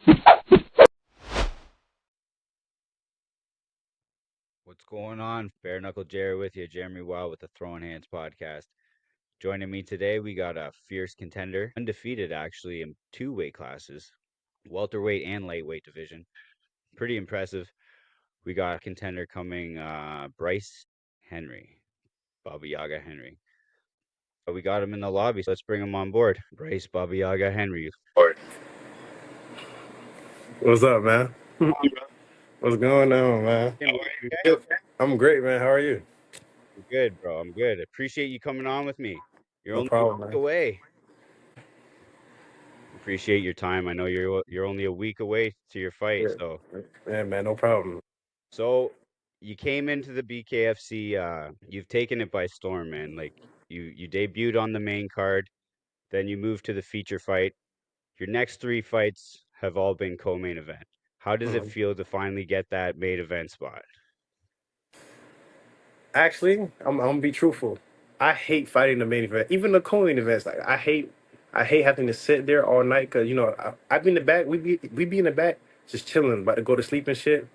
What's going on? Bare Knuckle Jerry with you, Jeremy Wild with the Throwing Hands podcast. Joining me today, we got a fierce contender, undefeated actually in two weight classes, welterweight and lightweight division. Pretty impressive. We got a contender coming, Bryce Henry, Baba Yaga Henry. We got him in the lobby, so let's bring him on board. Bryce Baba Yaga Henry. What's up, man? What's going on, man? How are you? I'm great, man. How are you? I'm good, bro. I'm good. Appreciate you coming on with me. You're No only a problem, week man. away. Appreciate your time. I know you're only a week away to your fight, Yeah, so yeah, man. No problem. so you came into the BKFC, you've taken it by storm, man. Like you debuted on the main card, then you moved to the feature fight. Your next three fights have all been co-main event. How does it Mhm. feel to finally get that main event spot? Actually, I'm gonna be truthful. I hate fighting the main event, even the co-main events. Like I hate having to sit there all night because I be in the back. We be in the back just chilling, about to go to sleep and shit.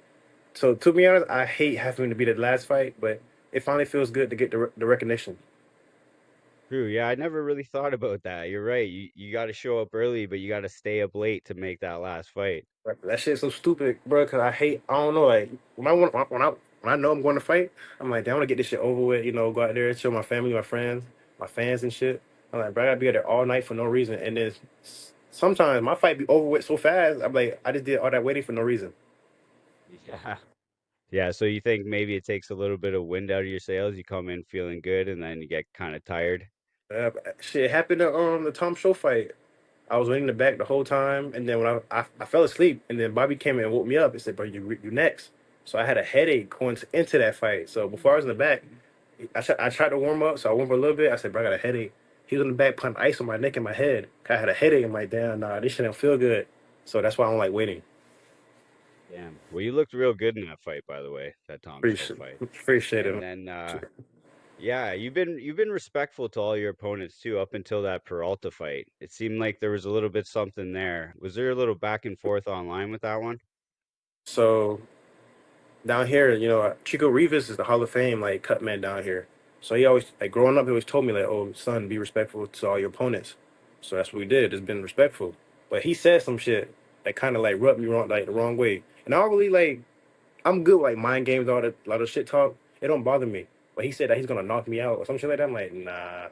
So to be honest, I hate having to be the last fight, but it finally feels good to get the recognition. True, yeah, I never really thought about that. You're right. You got to show up early, but you got to stay up late to make that last fight. Like, that shit's so stupid, bro. Cause I don't know, like when I know I'm going to fight, I'm like, damn, I want to get this shit over with. Go out there, show my family, my friends, my fans and shit. I'm like, bro, I gotta be out there all night for no reason. And then sometimes my fight be over with so fast. I'm like, I just did all that waiting for no reason. Yeah. Yeah, so you think maybe it takes a little bit of wind out of your sails, you come in feeling good and then you get kind of tired. Shit happened to the Tom Show fight. I was waiting in the back the whole time, and then when I fell asleep, and then Bobby came in and woke me up and said, "Bro, you next." So I had a headache going into that fight. So before I was in the back, I tried to warm up, so I warmed up a little bit. I said, "Bro, I got a headache." He was in the back putting ice on my neck and my head. I had a headache. I'm like, "Damn, nah, this shit don't feel good." So that's why I don't like waiting. Damn. Well, you looked real good in that fight, by the way, that Tom Show Appreciate fight. appreciate And it. then yeah, you've been respectful to all your opponents too up until that Peralta fight. It seemed like there was a little bit something there. Was there a little back and forth online with that one? So down here, Chico Rivas is the Hall of Fame like cut man down here. So he always like growing up, he always told me like, "Oh, son, be respectful to all your opponents." So that's what we did. It's been respectful. But he said some shit that kind of like rubbed me wrong, like the wrong way. And I don't really like. I'm good with, like mind games, all that, a lot of shit talk. It don't bother me. But he said that he's gonna knock me out or some shit like that. I'm like, nah,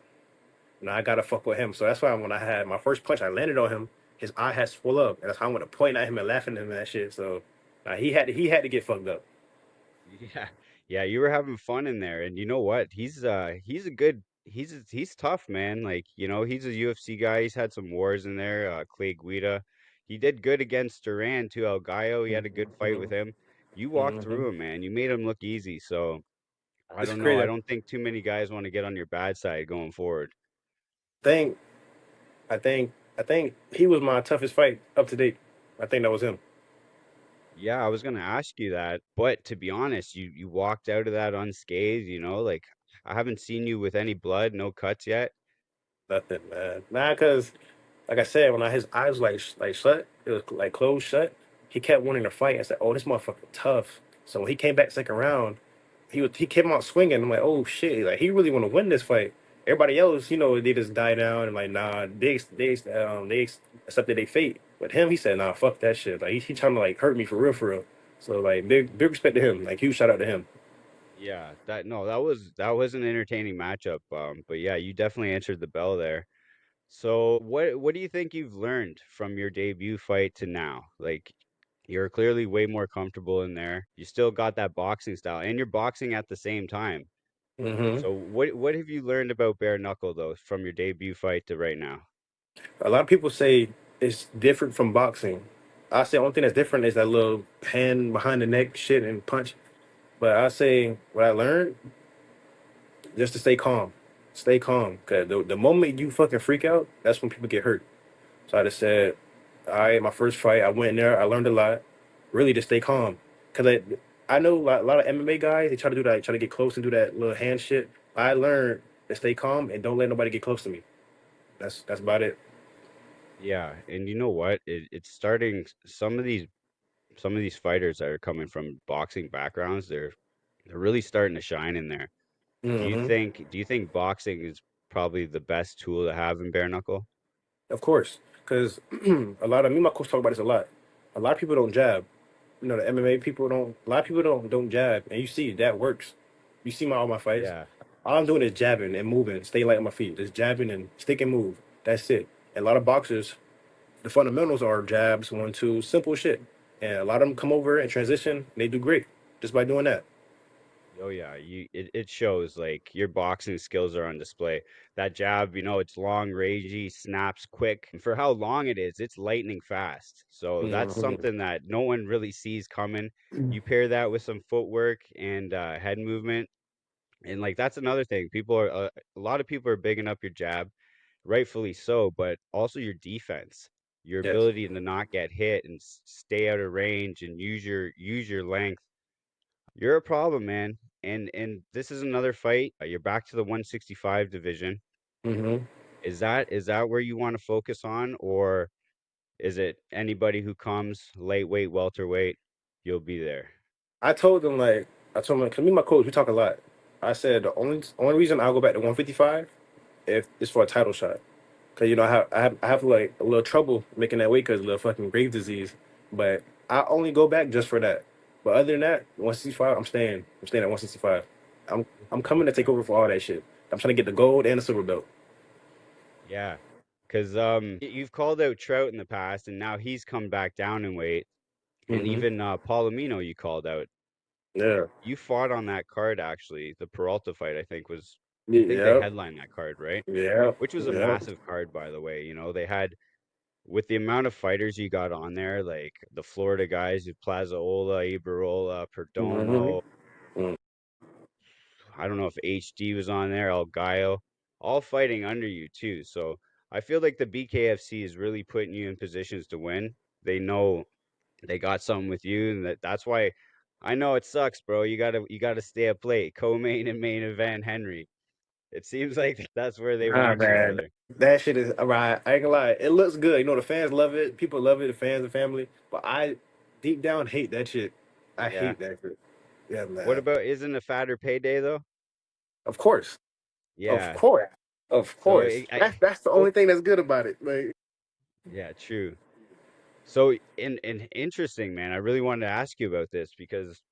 nah, I gotta fuck with him. So that's why when I had my first punch, I landed on him. His eye had swelled up, and that's how I went to point at him and laughing at him and that shit. So he had to get fucked up. Yeah. Yeah, you were having fun in there. And you know what? He's a good he's tough, man. Like, he's a UFC guy. He's had some wars in there. Clay Guida. He did good against Duran too. El Gallo, he had a good fight with Mhm. him. You walked Hmm. through him, man. You made him look easy. So I It's don't know. I crazy. don't think too many guys want to get on your bad side going forward. Think I think he was my toughest fight up to date. I think that was him. Yeah, I was gonna ask you that, but to be honest, you walked out of that unscathed, like I haven't seen you with any blood, no cuts yet. Nothing, man. Nah, cause like I said, when his eyes like shut, it was like closed shut. He kept wanting to fight. I said, "Oh, this motherfucker tough." So when he came back second round, he came out swinging. I'm like, "Oh shit!" Like he really want to win this fight. Everybody else, they just die down and like, nah, they accepted their fate. But him, he said, "Nah, fuck that shit." Like he trying to like hurt me for real, for real. So like big respect to him. Like huge shout out to him. Yeah, that was an entertaining matchup. But yeah, you definitely answered the bell there. So what do you think you've learned from your debut fight to now? Like you're clearly way more comfortable in there. You still got that boxing style, and you're boxing at the same time. Hmm. So what have you learned about bare knuckle though from your debut fight to right now? A lot of people say it's different from boxing. I say the only thing that's different is that little hand behind the neck shit and punch. But I say what I learned just to stay calm. Stay calm. Cause the moment you fucking freak out, that's when people get hurt. So I just said, all right, my first fight, I went in there, I learned a lot. Really to stay calm. Cause I know a lot of MMA guys, they try to do that, try to get close and do that little hand shit. I learned to stay calm and don't let nobody get close to me. That's about it. Yeah, and you know what? It's starting some of these fighters that are coming from boxing backgrounds, they're really starting to shine in there. Hmm. Do you think boxing is probably the best tool to have in bare knuckle? Of course, because a lot of me, and my coach talk about this a lot. A lot of people don't jab. You know, the MMA people don't. A lot of people don't jab, and you see that works. You see all my fights. Yeah. All I'm doing is jabbing and moving, staying light on my feet, just jabbing and stick and move. That's it. And a lot of boxers, the fundamentals are jabs, one, two, simple shit. And a lot of them come over and transition. And they do great just by doing that. Oh yeah, it shows like your boxing skills are on display. That jab, it's long, rangy, snaps quick. And for how long it is, it's lightning fast. So that's Hmm. something that no one really sees coming. You pair that with some footwork and head movement, and like that's another thing. People are a lot of people are bigging up your jab, rightfully so, but also your defense, your Yes. ability to not get hit and stay out of range and use your length. You're a problem, man. And this is another fight. You're back to the 165 division. Hmm. Is that where you want to focus on, or is it anybody who comes lightweight, welterweight, you'll be there? I told them like I told them because me and my coach we talk a lot. I said the only reason I'll go back to 155 if it's for a title shot. Cause I have like a little trouble making that weight because of the fucking grave disease. But I only go back just for that. But other than that, 165, I'm staying. I'm staying at 165. I'm coming to take Okay. over for all that shit. I'm trying to get the gold and the silver belt. Yeah. Because you've called out Trout in the past, and now he's come back down in weight, and Hmm. even Palomino you called out. Yeah. You fought on that card actually. The Peralta fight, I think they Yeah. headlined that card, right? Yeah. Which was a Yeah. massive card, by the way. They had with the amount of fighters you got on there, like the Florida guys, Plazaola, Ibarola, Hmm. Perdomo. I don't know if HD was on there, El Gallo, all fighting under you too. So I feel like the BKFC is really putting you in positions to win. They know they got something with you, and that's why I know it sucks, bro. You gotta stay up late. Co-main and main event, Henry. It seems like that's where they Nah, want you, man. brother. That shit is alright. I ain't gonna lie. It looks good. You know, the fans love it. People love it. The fans and family. But I deep down hate that shit. I Yeah. hate that shit. Yeah, What man. about isn't a fatter payday though? Of course. Of Yeah. course. Of So course. That's the only hope thing that's good about it. Like, yeah, true. So in interesting, man. I really wanted to ask you about this because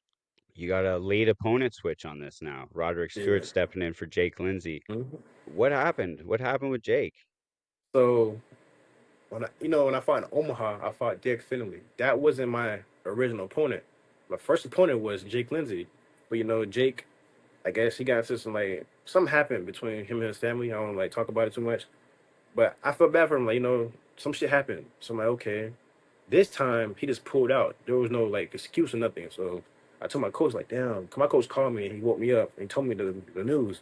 you got a late opponent switch on this now. Roderick yeah. Stewart stepping in for Jake Lindsay. Mhm. What happened? What happened with Jake? So when I fought in Omaha, I fought Dick Finley. That wasn't my original opponent. My first opponent was Jake Lindsay. But Jake, I guess he got into some like something happened between him and his family. I don't like talk about it too much. But I felt bad for him. Like, some shit happened. So I'm like, okay. This time he just pulled out. There was no like excuse or nothing. So I told my coach, like, damn. 'Cause my coach called me and he woke me up and he told me the news.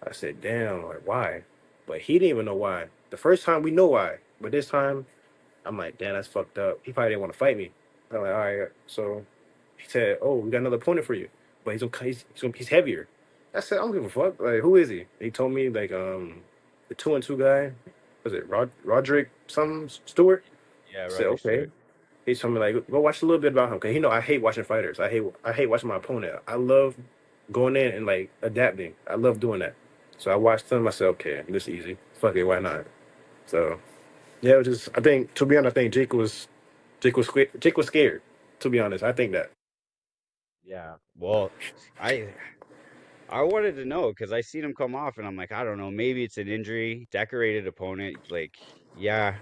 I said, damn, like why? But he didn't even know why. The first time we know why. But this time I'm like, damn, that's fucked up. He probably didn't want to fight me. I'm like, all right. So he said, oh, we got another opponent for you. But he's heavier. I said, I don't give a fuck. Like, who is he? He told me like the 2-2 guy. Was it Roderick something Stewart? Yeah, I said, Roderick okay. Stewart. He told me like go watch a little bit about him because I hate watching fighters. I hate watching my opponent. I love going in and like adapting. I love doing that. So I watched him. I said, okay, this easy. Fuck it, why not? So yeah, it was just I think to be honest, I think Jake was scared. To be honest, I think that. Yeah. Well, I I wanted to know because I seen him come off, and I'm like, I don't know, maybe it's an injury, decorated opponent. Like, yeah,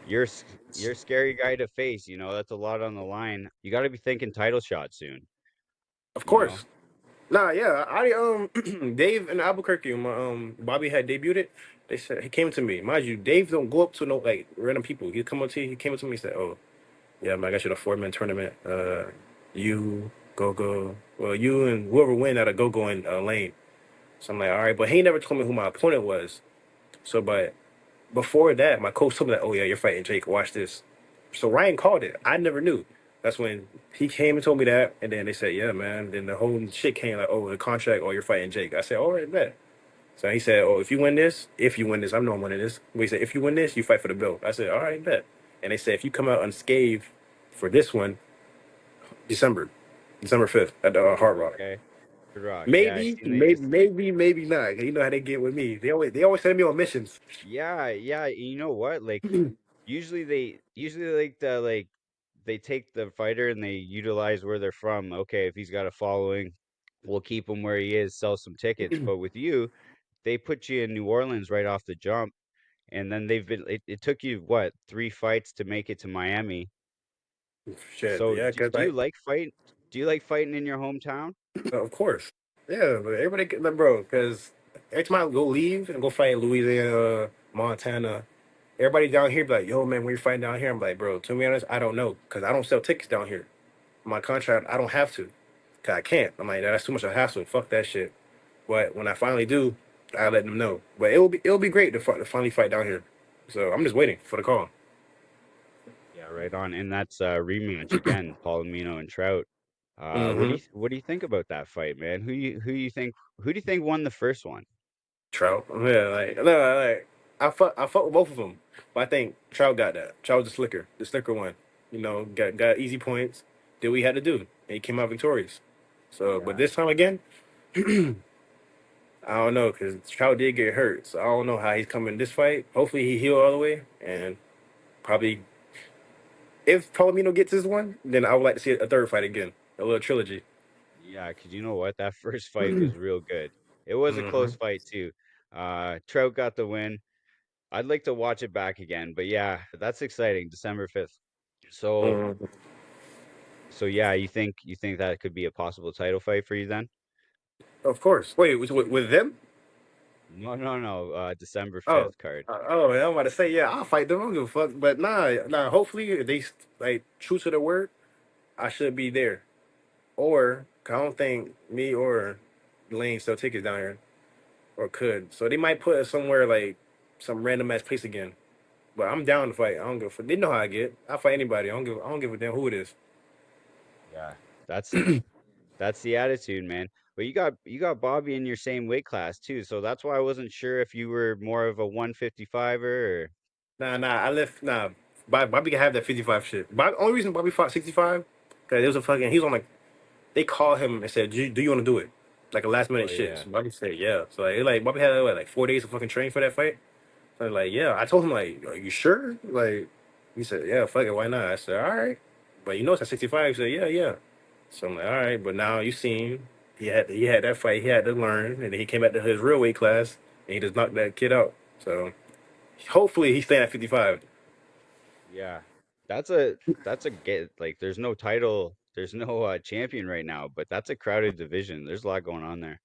you're a scary guy to face. That's a lot on the line. You got to be thinking title shot soon. Of You know? course. Nah, yeah. I Dave in Albuquerque, when my Bobby had debuted it. They said he came to me. Mind you, Dave don't go up to no like random people. He come up to you. He came up to me and said, "Oh, yeah, man, I got you the 4-man tournament. You go. Well, you and whoever win out of go in lane." So I'm like, all right, but he never told me who my opponent was. So, but before that, my coach told me that, oh yeah, you're fighting Jake. Watch this. So Ryan called it. I never knew. That's when he came and told me that, and then they said, yeah, man. Then the whole shit came like, oh, the contract, oh, you're fighting Jake. I said, all right, bet. So he said, "Oh, if you win this, I know I'm winning this." But he said, "If you win this, you fight for the belt." I said, "All right, bet." And they said, "If you come out unscathed for this one, December, December 5th at the Hard Rock." Okay. Good Rock. Yeah, I Maybe, seen they maybe, just maybe, maybe not. You know how they get with me. They always send me on missions. yeah. You know what? Like usually like they take the fighter and they utilize where they're from. Okay, if he's got a following, we'll keep him where he is, sell some tickets. But with you, they put you in New Orleans right off the jump, and then it took you what, 3 fights to make it to Miami. Shit, So yeah, because like, do you like fighting in your hometown? of course, yeah, but everybody, like, bro, because every time I go leave and go fight in Louisiana, Montana, everybody down here be like, "Yo, man, when you're fighting down here," I'm like, "Bro, to be honest, I don't know, because I don't sell tickets down here. My contract, I don't have to, cause I can't. I'm like, that's too much of a hassle. Fuck that shit." But when I finally do, I let them know. But it'll be great to finally fight down here. So I'm just waiting for the call. Yeah, right on. And that's a rematch again, Palomino and Trout. Mm-hmm. What do you think about that fight, man? Who do you think won the first one? Trout. Yeah, like no, like I fuck with both of them, but I think Trout got that. Trout was the slicker one. You know, got easy points. Did what he had to do, and he came out victorious. So, but Yeah. this time again, I don't know because Trout did get hurt, so I don't know how he's coming this fight. Hopefully, he heal all the way, and probably if Palomino gets this one, then I would like to see a third fight again, a little trilogy. Yeah, 'cause you know what? That first fight was real good. It was a close Hmm. fight too. Trout got the win. I'd like to watch it back again, but yeah, that's exciting. December 5th. So Hmm. so yeah, you think that could be a possible title fight for you then? Of course. Wait, with them? No, no, no. December Oh, 5th card. oh, man, I'm about to say, yeah, I'll fight them. I don't give a fuck. But nah. Hopefully, if they like true to their word, I should be there. Or 'cause I don't think me or Lane sell tickets down here, or could. So they might put us somewhere like some random ass place again. But I'm down to fight. I don't give a fuck. They know how I get. I fight anybody. I don't give a damn who it is. Yeah. That's that's the attitude, man. But you got Bobby in your same weight class too, so that's why I wasn't sure if you were more of a 155er or Nah. I left. Nah, Bobby can have that 55 shit. Only reason Bobby fought 65, because it was a fucking. He was on like they called him and said, "Do you want to do it?" Like a last oh minute shit. yeah. So Bobby said, "Yeah." So like Bobby had what, like 4 days to fucking train for that fight. So I'm like, "Yeah." I told him like, "Are you sure?" Like he said, "Yeah, fuck it, why not?" I said, "All right." But you know it's at 65. He said, "Yeah, yeah." So I'm like, "All right." But now you seen he had that fight. He had to learn, and then he came back to his real weight class and he just knocked that kid out. So hopefully he's staying at 55. Yeah. That's a get like there's no champion right now, but that's a crowded division. There's a lot going on there.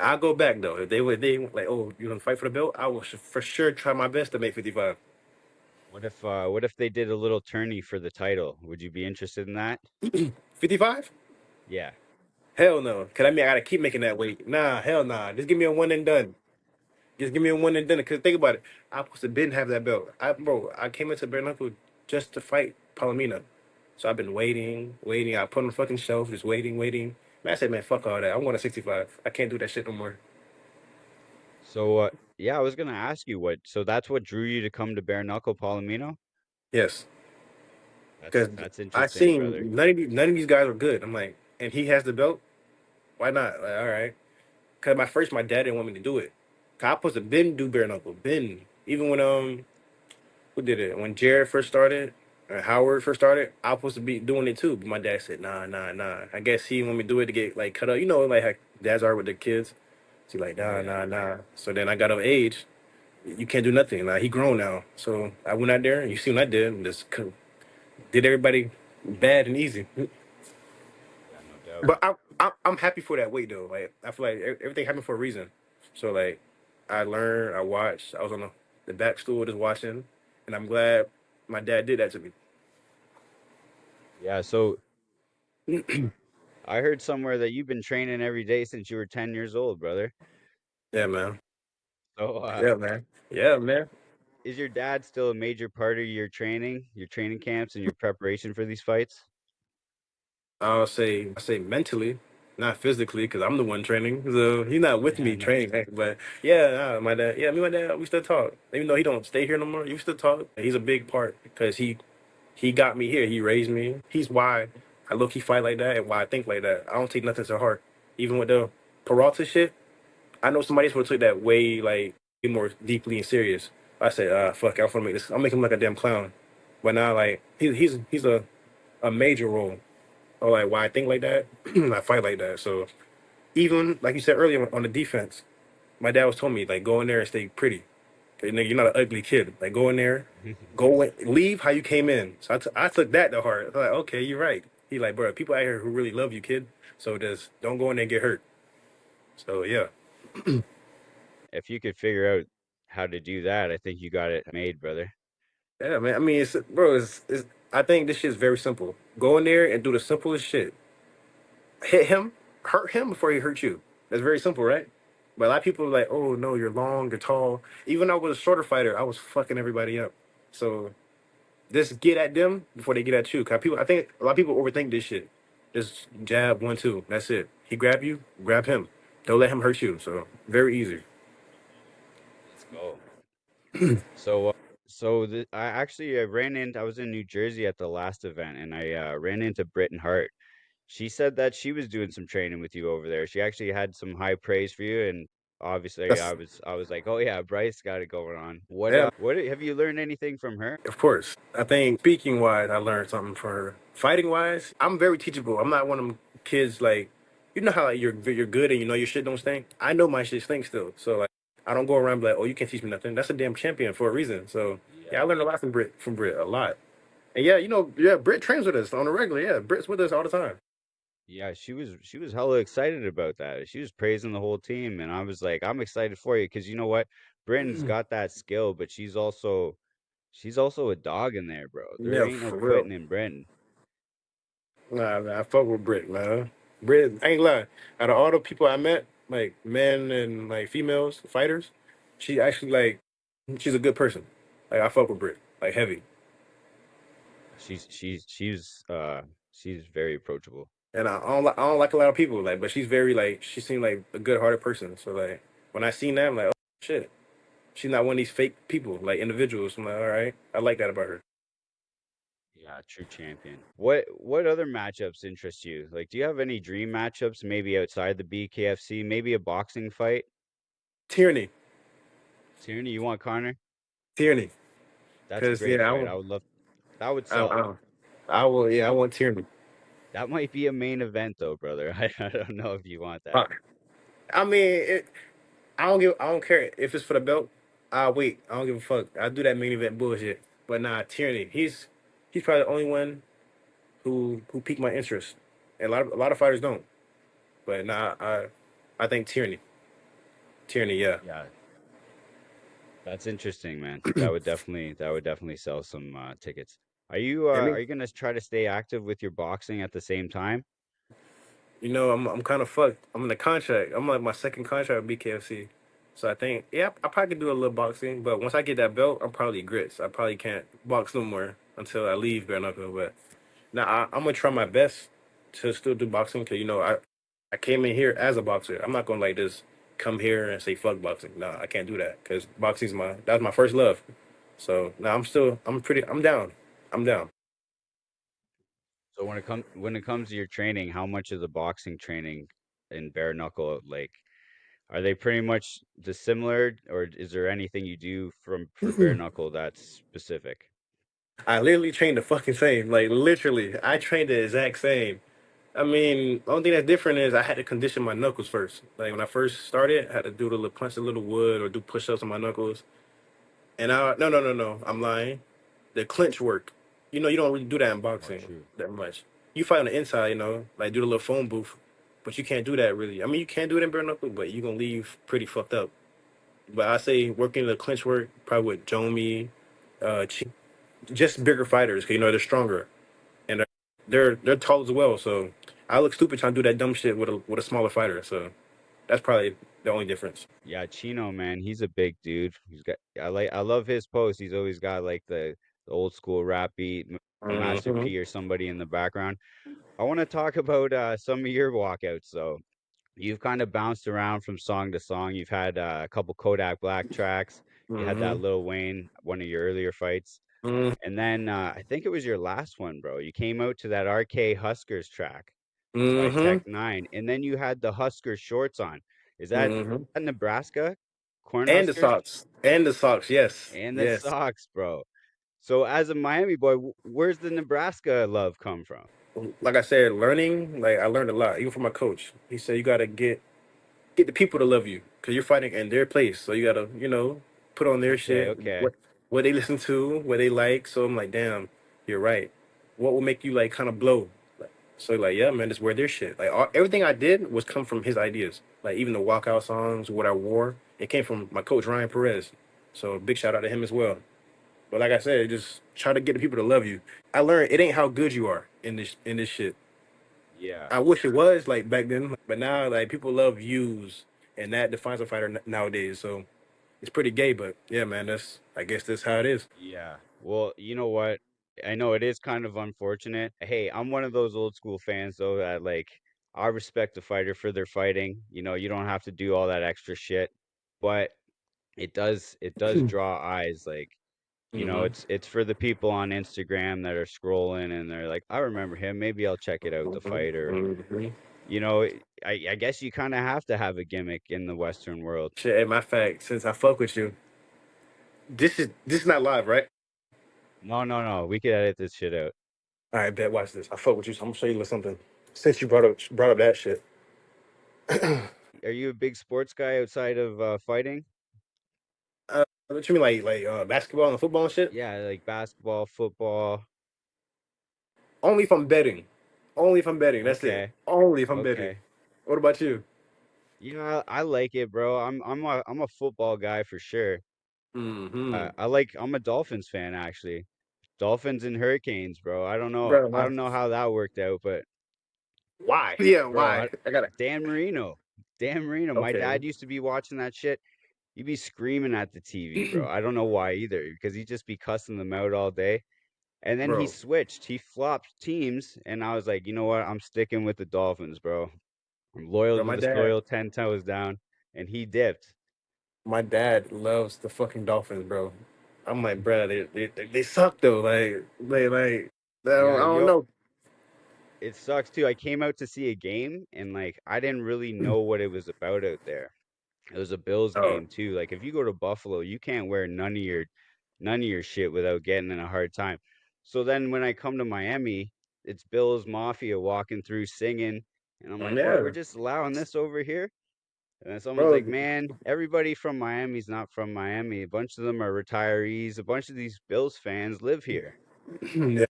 I'll go back though. If they like, "Oh, you gonna fight for the belt?" I will for sure try my best to make 55. What if they did a little tourney for the title? Would you be interested in that? 55? Yeah. Hell no. Cause I mean I gotta keep making that weight. Nah, hell nah. Just give me a one and done. Just give me a one and done. Cause think about it. I supposed to been have that belt. I came into bare knuckle just to fight Palomino. So I've been waiting. I put on the fucking shelf, just waiting. Man, I said, man, fuck all that. I'm going to 65. I can't do that shit no more. So yeah, I was gonna ask you so that's what drew you to come to bare knuckle Palomino? Yes. Cause That's I interesting, brother. seen none of these guys are good. I'm like, and he has the belt. Why not? Like, all right. Cause my dad didn't want me to do it. 'Cause I supposed to been do bare knuckle. Been even when who did it? When Jared first started, Howard first started, I was supposed to be doing it too. But my dad said, nah. I guess he want me to do it to get like cut up. You know, like how dads are with their kids. So he like, Oh yeah. nah. So then I got of age. You can't do nothing. Like he grown now. So I went out there and you see what I did. And just did everybody bad and easy. Yeah, no doubt. But I'm happy for that weight though. Like I feel like everything happened for a reason. So like I learned, I watched, I was on the back stool just watching, and I'm glad my dad did that to Yeah, so me. I heard somewhere that you've been training every day since you were 10 years old, brother. Yeah, man. So Yeah, man. Yeah, man. is your dad still a major part of your training camps and your preparation for these fights? I say mentally. not physically because I'm the one training. So he's not with Yeah, me no. training. But yeah, my dad. Yeah, me and my dad. We still talk. Even though he don't stay here no more, you still talk. He's a big part because he got me here. He raised me. He's why I look he fight like that and why I think like that. I don't take nothing to heart. Even with the Peralta shit, I know somebody's would took that way like way more deeply and serious. I said, fuck, I'm gonna make this. I'll make him like a damn clown. But now like he's a major role. Or like why I think like that, I fight like that. So even like you said earlier on the defense, my dad was told me like go in there and stay pretty. Okay, nigga, you're not an ugly kid. Like go in there, leave how you came in. So I took that to heart. I was like, okay, you're right. He like, bro, people out here who really love you, kid. So just don't go in there and get hurt. So yeah, If you could figure out how to do that, I think you got it made, brother. yeah, man. I mean, it's bro, it's I think this shit's very simple. Go in there and do the simplest shit. Hit him, hurt him before he hurt you. That's very simple, right? But a lot of people are like, oh no, you're long, you're tall. Even though I was a shorter fighter, I was fucking everybody up. So just get at them before they get at you. Cause people, I think a lot of people overthink this shit. Just jab 1, 2. That's it. He grab you, grab him. Don't let him hurt you. So very easy. Let's go. So, I ran into, I was in New Jersey at the last event and I ran into Britton Hart. She said that she was doing some training with you over there. She actually had some high praise for you, and obviously That's I was like, oh yeah, Bryce got it going on. yeah. Have you learned anything from her? Of course. I think speaking wise, I learned something from her. Fighting wise, I'm very teachable. I'm not one of them kids like, you know how like, you're good and you know your shit don't stink. I know my shit stinks still. So like, I don't go around be like, oh, you can't teach me nothing. That's a damn champion for a reason. So yeah, I Yeah. learned a lot from Brit a lot. And yeah, yeah, Brit trains with us on a regular. Yeah, Brit's with us all the time. Yeah, she was hella excited about that. She was praising the whole team, and I was like, I'm excited for you because you know what? Britain's got that skill, but she's also a dog in there, bro. There Yeah, ain't no for real. quitting in Britain. Nah, man, I fuck with Brit, man. Brit, I ain't lying. Out of all the people I met, like men and like females, fighters, she actually like she's a good person. Like I fuck with Brit, like heavy. She's very approachable. And I don't like a lot of people, like, but she's very like she seemed like a good hearted person. So like when I seen that, I'm like, oh shit, she's not one of these fake people, like individuals. I'm like, all right, I like that about her. Yeah, true champion. What other matchups interest you? Like, do you have any dream matchups, maybe outside the BKFC, maybe a boxing fight? Tyranny, Tierney, you want Connor? tyranny, That's a because great yeah, fight. I would love that would I, sell. I, I will, yeah, I want tyranny. That might be a main event though, brother. I don't know if you want that. Uh, I mean, I don't care if it's for the belt. I'll wait. I don't give a fuck. I do that main event bullshit. But nah, Tierney, he's probably the only one who piqued my interest. And a lot of fighters don't. But nah, I think Tierney, yeah. Yeah, that's interesting, man. That would definitely sell some tickets. I mean, Are you gonna try to stay active with your boxing at the same time? you know, I'm kind of fucked. I'm in a contract. I'm like my second contract with Bkfc. So I think, yeah, I probably could do a little boxing, but once I get that belt, I'm probably grits. I probably can't box no more until I leave bare knuckle. But now I'm gonna try my best to still do boxing because you know I came in here as a boxer. I'm not gonna like just come here and say fuck boxing. No, I can't do that because boxing's that's my first love. So now I'm down. I'm down. So when it comes to your training, how much of the boxing training in bare knuckle, like, are they pretty much dissimilar, or is there anything you do for bare knuckle that's specific? I literally trained the fucking same. Like literally, I trained the exact same. I mean, the only thing that's different is I had to condition my knuckles first. Like when I first started, I had to do the little punch a little wood or do push ups on my knuckles. And no, I'm lying. The clinch work. You know, you don't really do that in Oh, boxing true. that much. You fight on the inside, you know, like do the little phone booth, but you can't do that really. I mean, you can do it in bare knuckle, but you're gonna leave pretty fucked up. But I say working the clinch work probably with Jomi, just bigger fighters, 'cause, you know they're stronger and they're tall as well. So I look stupid trying to do that dumb shit with a smaller fighter. So that's probably the only difference. Yeah, Chino, man, he's a big dude. I love his post. He's always got like the old school rap beat, Master Hmm. P or somebody in the background. I want to talk about some of your walkouts. So you've kind of bounced around from song to song. You've had a couple Kodak Black tracks. You had that Mm-hmm. Lil Wayne, one of your earlier fights. And then I think it was your last one, bro. You came out to that RK Huskers track by Mm-hmm. Tech Nine, and then you had the Huskers shorts on. Is Mm-hmm. that Nebraska And the Cornhuskers? socks. And the socks. Yes. And the Yes. socks, bro. So as a Miami boy, where's the Nebraska love come from? Like I said, learning, like I learned a lot, even from my coach. He said you gotta get the people to love you because you're fighting in their place. So you gotta, put on their Okay, shit, okay. what they listen to, what they like. So I'm like, damn, you're right. What will make you like kind of blow? Like, so like, yeah, man, just wear their shit. Like everything I did was come from his ideas. Like even the walkout songs, what I wore, it came from my coach Ryan Perez. So big shout out to him as well. But like I said, just try to get the people to love you. I learned it ain't how good you are in this shit. Yeah. I wish it was like back then, but now like people love views, and that defines a fighter nowadays. So it's pretty gay, but yeah, man, that's I guess that's how it is. Yeah. Well, you know what? I know it is kind of unfortunate. Hey, I'm one of those old school fans though that like I respect the fighter for their fighting. You know, you don't have to do all that extra shit, but it does draw eyes like, you know, Mm-hmm. it's for the people on Instagram that are scrolling and they're like, I remember him, maybe I'll check it out the fighter. Mm-hmm. You know, I guess you kind of have to have a gimmick in the Western world. Shit, hey, my fact, since I fuck with you, this is not live, right? No, no, no. We could edit this shit out. All right, bet. Watch this. I fuck with you, so I'm gonna show you a little something. Since you brought up that shit, Are you a big sports guy outside of fighting? what you mean, like basketball and football and shit? Yeah, like basketball, football. Only if I'm betting. Only if I'm betting. That's it. Okay, Only if I'm betting. okay. What about you? Yeah, I like it, bro. I'm a football guy for sure. Mm-hmm. I'm a Dolphins fan actually. Dolphins and Hurricanes, bro. Bro, I my don't know how that worked out, but why? Yeah, bro, why? I gotta. Dan Marino. Dan Marino. My Okay. dad used to be watching that shit. He'd be screaming at the TV, bro. I don't know why either, because he'd just be cussing them out all day. And then he Bro, switched. He flopped teams, and I was like, you know what? I'm sticking with the Dolphins, bro. I'm loyal bro, to my the dad, soil, 10 toes down. And he dipped. my dad loves the fucking Dolphins, bro. I'm like, bro, they suck though. Like, I Yeah, don't know. it sucks too. I came out to see a game, and like, I didn't really know what it was about out there. It was a Bills Oh, game too. Like, if you go to Buffalo, you can't wear none of your shit without getting in a hard time. So then when I come to Miami, it's Bills Mafia walking through singing, and I'm like, what? We're yeah, just allowing this over here? And then someone's bro. like, man, everybody from Miami's not from Miami. A bunch of them are retirees. A bunch of these Bills fans live here. Yeah,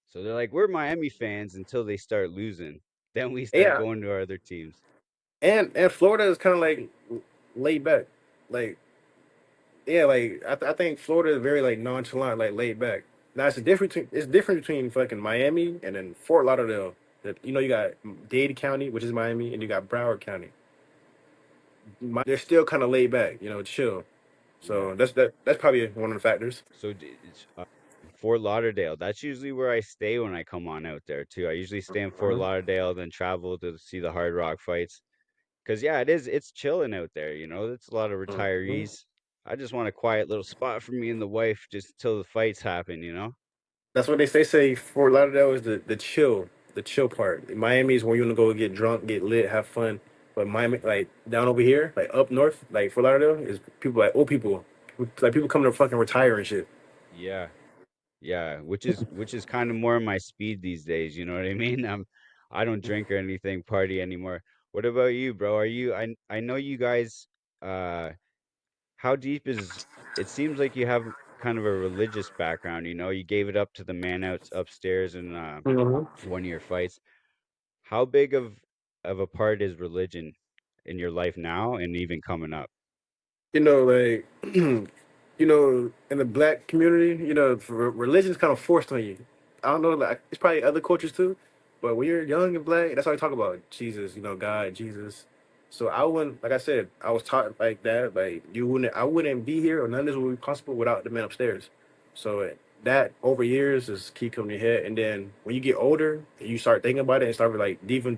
So they're like, we're Miami fans until they start losing. Then we start yeah, going to our other teams. and Florida is kind of like laid back. Like, yeah, like I think Florida is very like nonchalant, like laid back. Now it's different between fucking Miami and then Fort Lauderdale. That you got Dade County, which is Miami, and you got Broward County. They're still kind of laid back, chill. Yeah. So that's probably one of the factors. So Fort Lauderdale, that's usually where I stay when I come on out there too. I usually stay in Fort Uh-huh. Lauderdale, then travel to see the Hard Rock fights. Cause yeah, it's chilling out there, you know. It's a lot of Mhm. retirees. I just want a quiet little spot for me and the wife just until the fights happen, you know? That's what they say. Fort Lauderdale is the chill part. Miami is where you want to go get drunk, get lit, have fun. But Miami, like down over here, like up north, like Fort Lauderdale, is people like old people, like people coming to fucking retire and shit. Yeah. Yeah, which is kind of more my speed these days, you know what I mean? I don't drink or anything, party anymore. What about you, bro? I know you guys how deep is it seems like you have kind of a religious background, you know? You gave it up to the man out upstairs in Mhm. one of your fights. How big of a part is religion in your life now and even coming up? Like, in the black community, religion's kind of forced on you. I don't know, like it's probably other cultures too, but when you're young and black, that's all I talk about. Jesus, God, Jesus. So I wouldn't, like I said, I was taught like that. Like I wouldn't be here, or none of this would be possible without the man upstairs. So that over years is keep coming to your head. And then when you get older, and you start thinking about it and start like diving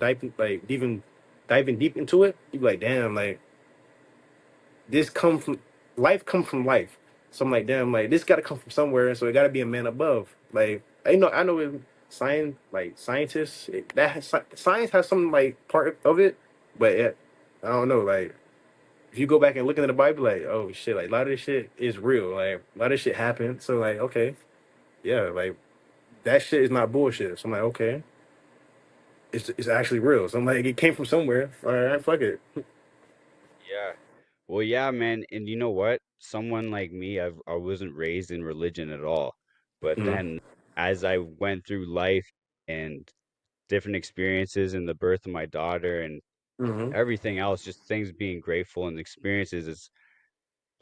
deep into it, you be like, damn, like this come from life, come from life. So I'm like, damn, like this got to come from somewhere, and so it got to be a man above. Like I know, science, like scientists, science has some like part of it, but I don't know, like if you go back and look into the Bible, like, oh shit, like a lot of this shit is real. Like a lot of shit happened. So like, okay, yeah, like that shit is not bullshit. So I'm like, okay, it's actually real. So I'm like, it came from somewhere. All right, fuck it. Yeah. Well, yeah, man. And you know what? Someone like me, I wasn't raised in religion at all. But Mm-hmm. then as I went through life and different experiences and the birth of my daughter and Mm-hmm. everything else, just things being grateful and experiences, it's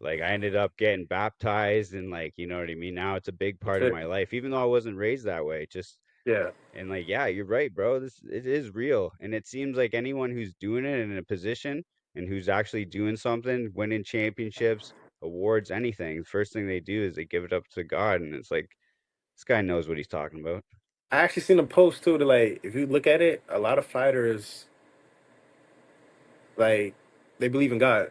like I ended up getting baptized and like, you know what I mean? Now it's a big That's part of it. my life, even though I wasn't raised that way. Just Yeah. and like, yeah, you're right, bro. This it is real. And it seems like anyone who's doing it in a position and who's actually doing something, winning championships, awards, anything, the first thing they do is they give it up to God. And it's like, this guy knows what he's talking about. I actually seen a post too. To like, if you look at it, a lot of fighters like they believe in God.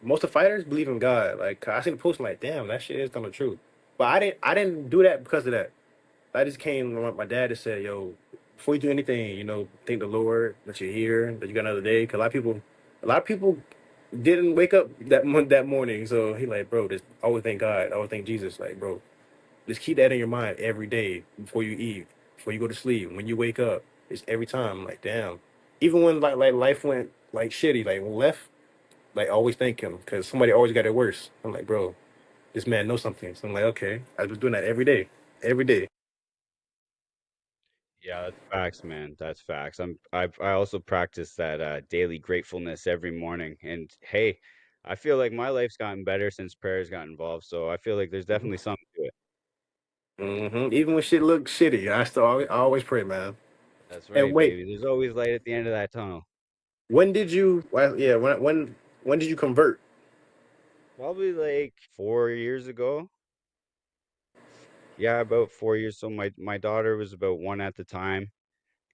Most of the fighters believe in God. Like I seen the post, I'm like, damn, that shit is kind of true. But I didn't do that because of that. I just came. My dad just said, "Yo, before you do anything, you know, thank the Lord that you're here, that you got another day." Because a lot of people didn't wake up that morning. So he like, bro, just always thank God, always thank Jesus. Like, bro, just keep that in your mind every day before you eat, before you go to sleep, when you wake up. It's every time. I'm like, damn. Even when like life went like shitty, like when left, like always thank him because somebody always got it worse. I'm like, bro, this man knows something. So I'm like, okay, I was doing that every day. Yeah, that's facts, man. That's facts. I also practice that daily gratefulness every morning. And hey, I feel like my life's gotten better since prayers got involved. So I feel like there's definitely something to it. Even when shit looks shitty, I always pray, man. That's And right, wait, baby. There's always light at the end of that tunnel. when did you? Well, yeah, when did you convert? Probably like 4 years ago. Yeah, about 4 years. So my daughter was about one at the time,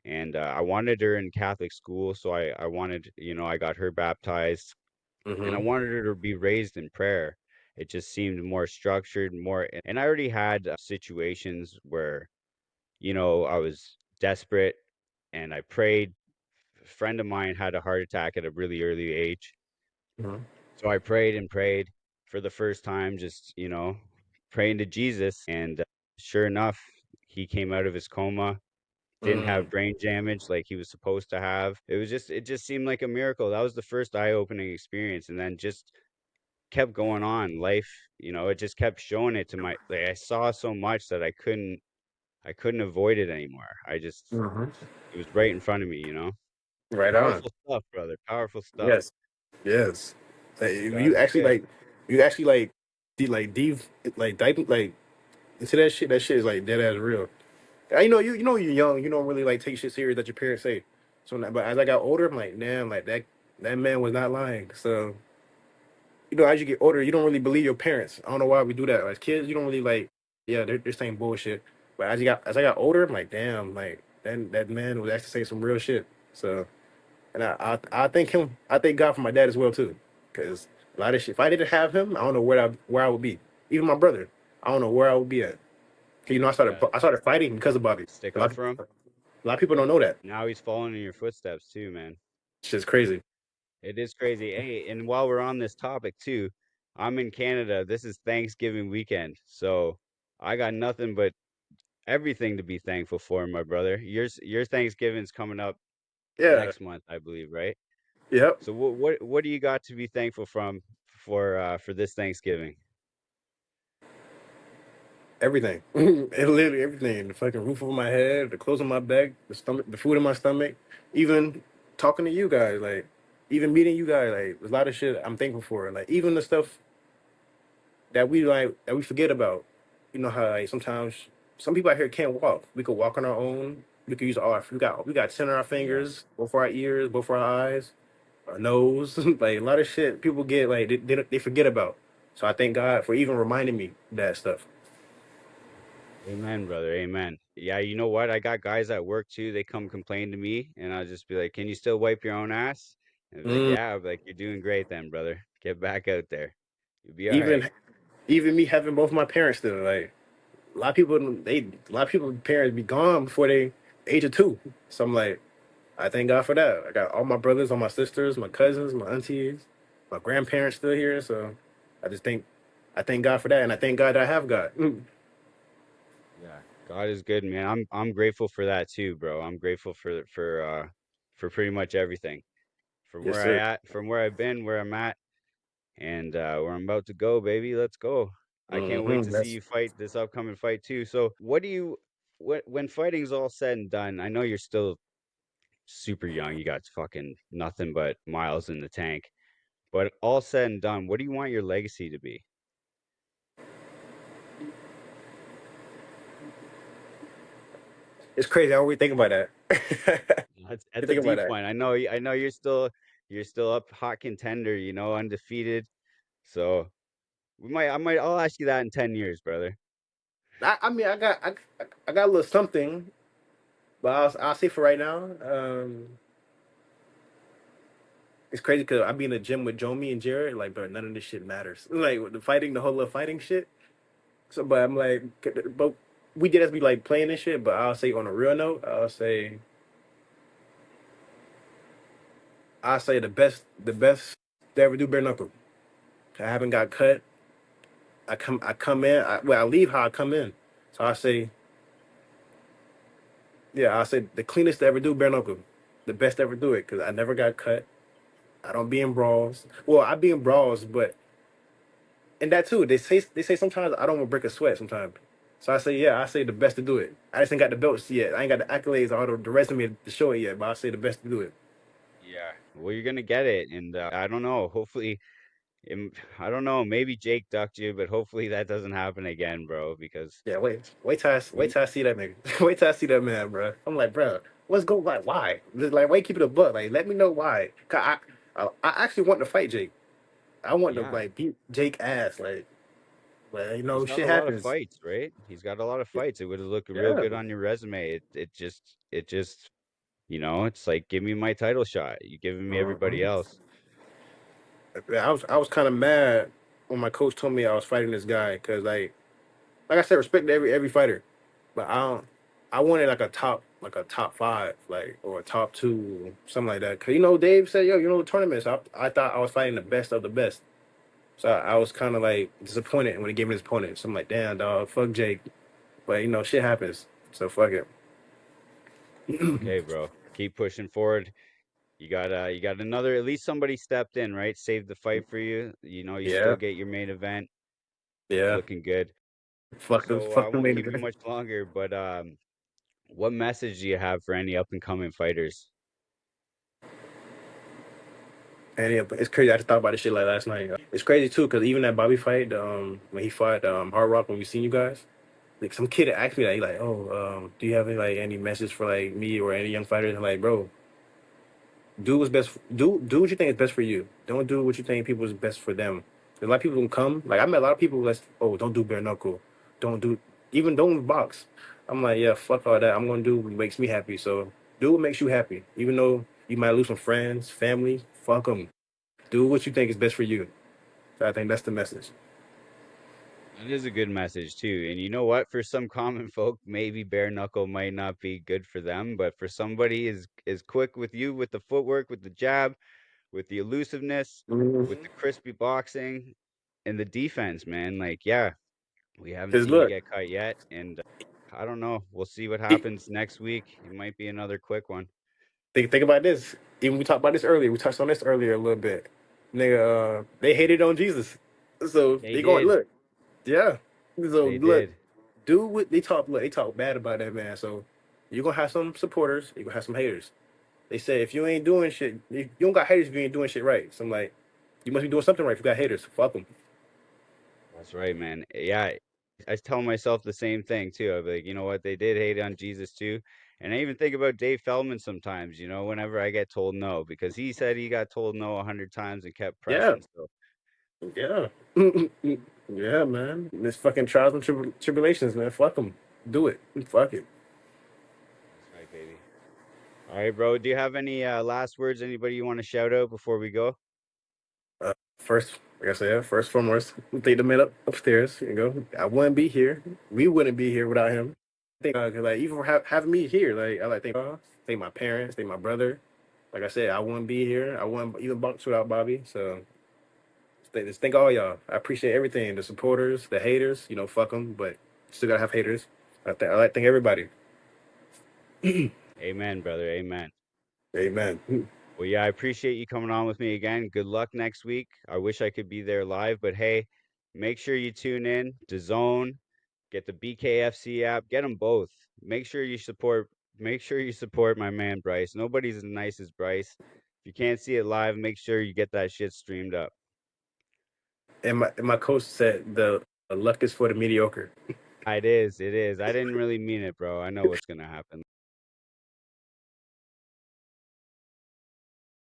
and I wanted her in Catholic school, so I wanted, I got her baptized, and I Mm-hmm. wanted her to be raised in prayer. It just seemed more structured, more, and I already had situations where, I was desperate and I prayed. A friend of mine had a heart attack at a really early age. Mm-hmm. So I prayed and prayed for the first time, just, praying to Jesus. And sure enough, he came out of his coma, didn't have Mm-hmm. brain damage like he was supposed to have. It just seemed like a miracle. That was the first eye-opening experience. And then just kept going on. Life, it just kept showing it to like I saw so much that I couldn't avoid it anymore. Mm-hmm. It was right in front of me. Right on. Powerful stuff, brother. Powerful stuff. Yes. Yes. Like, if Gotta say. you actually like, dive like into that shit. That shit is like dead ass real. You know you're young. You don't really like take shit serious that your parents say. So, but as I got older, I'm like, damn, like that man was not lying. So, as you get older, you don't really believe your parents. I don't know why we do that. As kids, you don't really like, yeah, they're saying bullshit. But as I got older, I'm like, damn, like that man was actually saying some real shit. So, and I thank him. I thank God for my dad as well too, because a lot of shit. If I didn't have him, I don't know where I would be. Even my brother, I don't know where I would be at. Yeah. I started fighting because of Bobby. Stick A lot, up for him. a lot of people don't know that. Now he's following in your footsteps too, man. It's just crazy. It is crazy. Hey, and while we're on this topic too, I'm in Canada. This is Thanksgiving weekend. So I got nothing but everything to be thankful for, my brother. Your Thanksgiving's coming up Yeah. next month, I believe, right? Yep. So what do you got to be thankful for this Thanksgiving? Everything. And literally everything. The fucking roof over my head, the clothes on my back, the stomach, the food in my stomach, even talking to you guys, like even meeting you guys, like there's a lot of shit I'm thankful for. Like even the stuff that we forget about. You know how like sometimes some people out here can't walk. We could walk on our own. We could use we got 10 on our Yeah. fingers, both our ears, both our eyes, our nose. Like a lot of shit people get like they forget about. So I thank God for even reminding me of that stuff. Amen, brother. Amen. Yeah, you know what? I got guys at work too. They come complain to me, and I'll just be like, "Can you still wipe your own ass?" And they're like, Mm, "Yeah." I'll be like, "You're doing great then, brother. Get back out there. You'll be all right." even even me having both my parents still like a lot of people parents be gone before they age of 2. So I'm like, I thank God for that. I got all my brothers, all my sisters, my cousins, my aunties, my grandparents still here. So I just think I thank God for that, and I thank God that I have God. Yeah, God is good, man. I'm grateful for that too, bro. I'm grateful for pretty much everything. From Yes, where sir. from where I've been, where I'm at, and where I'm about to go, baby. Let's go. I can't wait to see That's you fight this upcoming fight too. So, what do you when fighting's all said and done? I know you're still super young. You got fucking nothing but miles in the tank. But all said and done, what do you want your legacy to be? it's crazy. I always think about that. You That's a think about deep that. one. I know you're still up hot contender, you know, undefeated. So I'll ask you that in 10 years, brother. I mean, I got a little something, but I'll say for right now. It's crazy because I be in the gym with Jomi and Jared. Like, bro, none of this shit matters. Like with the fighting, the whole little fighting shit. So, but I'm like, but we did as be like playing this shit. But I'll say on a real note, I'll say the best they ever do bare knuckle. I haven't got cut. I come in. I leave how I come in. So I say, yeah, I say the cleanest to ever do bare knuckle, the best to ever do it because I never got cut. I don't be in brawls. Well, I be in brawls, but and that too. They say sometimes I don't want to break a sweat sometimes. So I say, yeah, I say the best to do it. I just ain't got the belts yet. I ain't got the accolades or the resume to show it yet, but I say the best to do it. Yeah. Well, you're gonna get it, and I don't know. Hopefully, I don't know. Maybe Jake ducked you, but hopefully that doesn't happen again, bro. Because Yeah, wait you, till I see that nigga. Wait till I see that man, bro. I'm like, bro, what's go like? Why? Just, like, why keep it a buck? Like, let me know why. Cause I actually want to fight Jake. I want to yeah, like beat Jake ass. Like, well, you he's know, got shit a lot of happens. fights, right? He's got a lot of fights. It would have looked real Yeah. good on your resume. It just, it's like give me my title shot. You giving me everybody Mhm. else. Yeah, I was kind of mad when my coach told me I was fighting this guy because like I said, respect to every fighter, but I don't. I wanted like a top 5, like or a top 2, something like that. Cause Dave said, yo, the tournaments. I thought I was fighting the best of the best. So I was kind of like disappointed when he gave me his opponent. So I'm like, damn, dog, fuck Jake. But shit happens. So fuck it. It's okay, bro. Keep pushing forward. You got another, at least somebody stepped in, right? Saved the fight for you. You know, you still Yeah, get your main event. It's yeah. looking good. So I Fuck the won't main keep you event. much longer, but what message do you have for any up and coming fighters? And yeah, but it's crazy. I just thought about this shit like last night. It's crazy too, cause even that Bobby fight, when he fought Hard Rock when we seen you guys, like some kid asked me that, he like, oh, do you have any message for like me or any young fighters? And like, bro, do what's best. Do what you think is best for you. Don't do what you think people is best for them. A lot of people can come. Like I met a lot of people that's, oh, don't do bare knuckle, don't do even don't box. I'm like, yeah, fuck all that. I'm gonna do what makes me happy. So do what makes you happy, even though you might lose some friends, family. Fuck them. Do what you think is best for you. So I think that's the message. That is a good message too. And you know what? For some common folk, maybe bare knuckle might not be good for them, but for somebody is quick with you with the footwork, with the jab, with the elusiveness, with Mhm. the crispy boxing and the defense, man. Like, yeah, we haven't Cause seen you look, get cut yet, and I don't know. We'll see what e- happens next week. It might be another quick one. think about this. Even we talked about this earlier. We touched on this earlier a little bit. Nigga, they hated on Jesus, so They they going did. look. Yeah. So They look, did. do what they talk. Look, they talk bad about that man. So you're gonna have some supporters. You're gonna have some haters. They say if you ain't doing shit, you don't got haters if you ain't doing shit right. So I'm like, you must be doing something right if you got haters. Fuck them. That's right, man. Yeah, I tell myself the same thing too. I'm like, you know what? They did hate on Jesus too. And I even think about Dave Feldman sometimes, whenever I get told no, because he said he got told no 100 times and kept Yeah. pressing. So Yeah. Yeah, man. This fucking trials and tribulations, man. Fuck them. Do it. Fuck it. That's right, baby. All right, bro. Do you have any last words? Anybody you want to shout out before we go? First, like I said, first foremost, we take the man upstairs. You know, I wouldn't be here. We wouldn't be here without him. I think, 'cause, like even for having me here, like I like thank my parents, thank my brother. Like I said, I wouldn't be here. I wouldn't even box without Bobby. So just thank all y'all. I appreciate everything. The supporters, the haters. You know, fuck them, but still gotta have haters. I like thank everybody. Amen, brother. Amen. Amen. Well, yeah, I appreciate you coming on with me again. Good luck next week. I wish I could be there live, but hey, make sure you tune in to Zone, get the BKFC app, get them both. Make sure you support my man Bryce. Nobody's as nice as Bryce. If you can't see it live, make sure you get that shit streamed up. And my coach said the luck is for the mediocre. It is. It is. I didn't really mean it, bro. I know what's gonna happen.